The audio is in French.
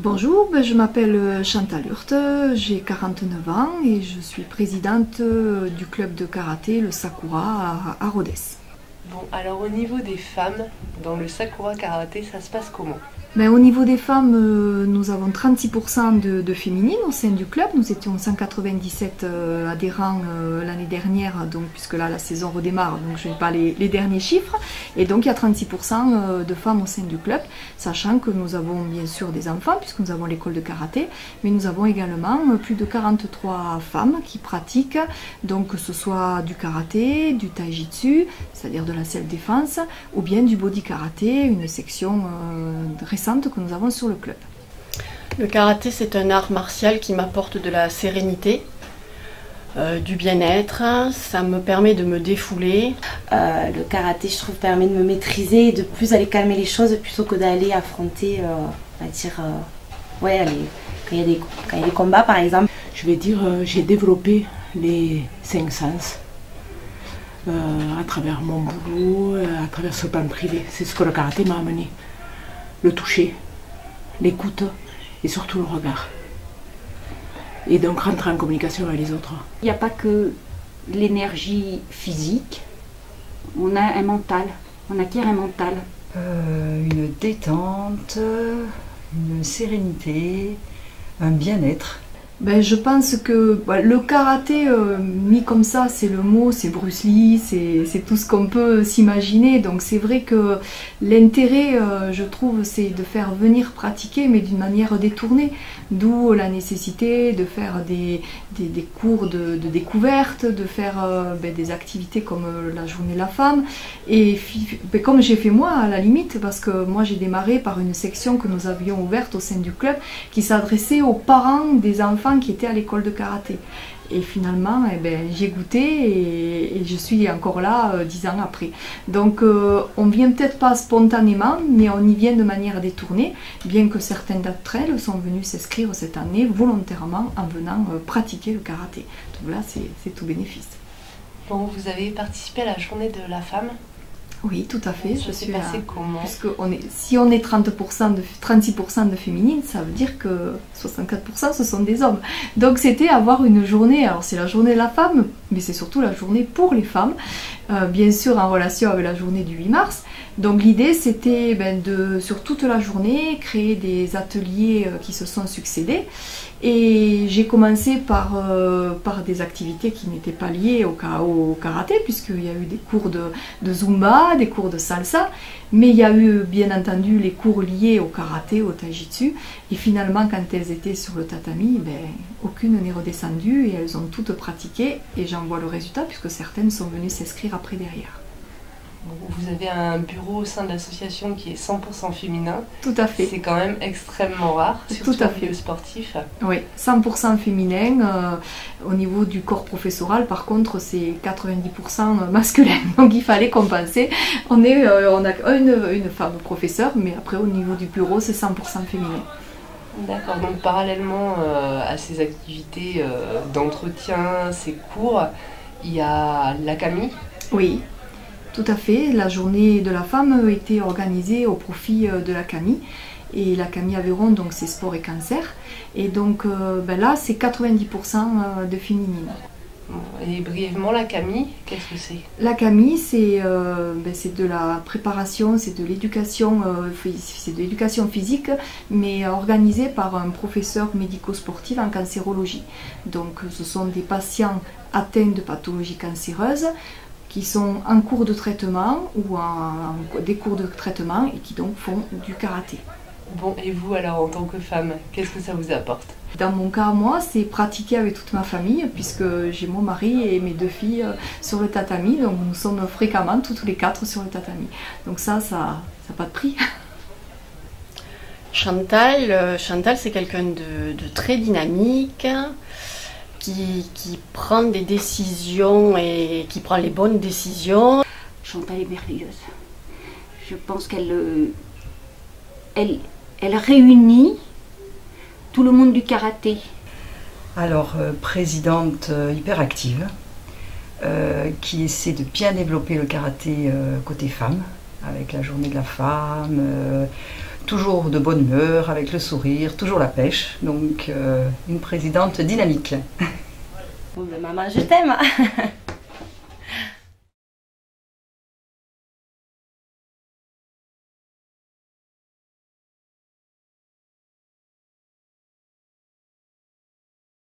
Bonjour, je m'appelle Chantal Hurte, j'ai 49 ans et je suis présidente du club de karaté, le Sakura, à Rodez. Bon, alors au niveau des femmes, dans le Sakura Karaté, ça se passe comment? Au niveau des femmes, nous avons 36% de féminines au sein du club. Nous étions 197 adhérents l'année dernière, donc, puisque là la saison redémarre, donc je n'ai pas les derniers chiffres. Et donc il y a 36% de femmes au sein du club, sachant que nous avons bien sûr des enfants, puisque nous avons l'école de karaté, mais nous avons également plus de 43 femmes qui pratiquent, donc que ce soit du karaté, du taijitsu, c'est-à-dire de la self-défense, ou bien du body karaté, une section récente que nous avons sur le club. Le karaté, c'est un art martial qui m'apporte de la sérénité, du bien-être. Ça me permet de me défouler. Le karaté, je trouve, permet de me maîtriser et de plus aller calmer les choses plutôt que d'aller affronter, on va dire, quand il y a des combats par exemple. Je vais dire, j'ai développé les 5 sens à travers mon boulot, à travers ce plan privé. C'est ce que le karaté m'a amené. Le toucher, l'écoute et surtout le regard. Et donc rentrer en communication avec les autres. Il n'y a pas que l'énergie physique, on a un mental, on acquiert un mental. Une détente, une sérénité, un bien-être. Je pense que le karaté, mis comme ça, c'est le mot, c'est Bruce Lee, c'est tout ce qu'on peut s'imaginer. Donc c'est vrai que l'intérêt, je trouve, c'est de faire venir pratiquer, mais d'une manière détournée. D'où la nécessité de faire des cours de découverte, de faire des activités comme la journée de la femme. Et comme j'ai fait moi, à la limite, parce que moi j'ai démarré par une section que nous avions ouverte au sein du club, qui s'adressait aux parents des enfants qui étaient à l'école de karaté. Et finalement, j'ai goûté et je suis encore là 10 ans après. Donc on ne vient peut-être pas spontanément, mais on y vient de manière détournée, bien que certaines d'entre elles sont venues s'inscrire cette année volontairement en venant pratiquer le karaté. Donc là, c'est tout bénéfice. Bon, vous avez participé à la journée de la femme? Oui, tout à fait. Ça s'est passé comment? Si on est 36% de féminines, ça veut dire que 64% ce sont des hommes. Donc c'était avoir une journée, alors c'est la journée de la femme, mais c'est surtout la journée pour les femmes, bien sûr en relation avec la journée du 8 mars. Donc l'idée c'était de, sur toute la journée, créer des ateliers qui se sont succédés. Et j'ai commencé par des activités qui n'étaient pas liées au karaté, puisqu'il y a eu des cours de zumba, des cours de salsa, mais il y a eu bien entendu les cours liés au karaté, au taijitsu, et finalement quand elles étaient sur le tatami, aucune n'est redescendue et elles ont toutes pratiqué, et j'en vois le résultat puisque certaines sont venues s'inscrire après derrière. Vous avez un bureau au sein de l'association qui est 100% féminin. Tout à fait. C'est quand même extrêmement rare, surtout au milieu sportif. Oui, 100% féminin. Au niveau du corps professoral, par contre, c'est 90% masculin. Donc il fallait compenser. On a une femme professeure, mais après au niveau du bureau, c'est 100% féminin. D'accord, donc parallèlement à ces activités d'entretien, ces cours, il y a la Kami. Oui. Tout à fait, la journée de la femme était organisée au profit de la Kami. Et la Kami Aveyron, donc c'est sport et cancer. Et donc là, c'est 90% de féminines. Et brièvement, la Kami, qu'est-ce que c'est? La Kami, c'est de la préparation, c'est de l'éducation physique, mais organisée par un professeur médico-sportif en cancérologie. Donc ce sont des patients atteints de pathologies cancéreuses, qui sont en cours de traitement ou des cours de traitement et qui donc font du karaté. Bon, et vous alors en tant que femme, qu'est-ce que ça vous apporte? Dans mon cas, moi, c'est pratiquer avec toute ma famille, puisque j'ai mon mari et mes 2 filles sur le tatami, donc nous sommes fréquemment toutes les 4 sur le tatami. Donc ça n'a pas de prix. Chantal, c'est quelqu'un de très dynamique, qui prend des décisions et qui prend les bonnes décisions. Chantal est merveilleuse. Je pense qu'elle réunit tout le monde du karaté. Alors, présidente hyper active, qui essaie de bien développer le karaté côté femme, avec la journée de la femme, toujours de bonne humeur, avec le sourire, toujours la pêche. Donc une présidente dynamique. Bon, maman, je t'aime.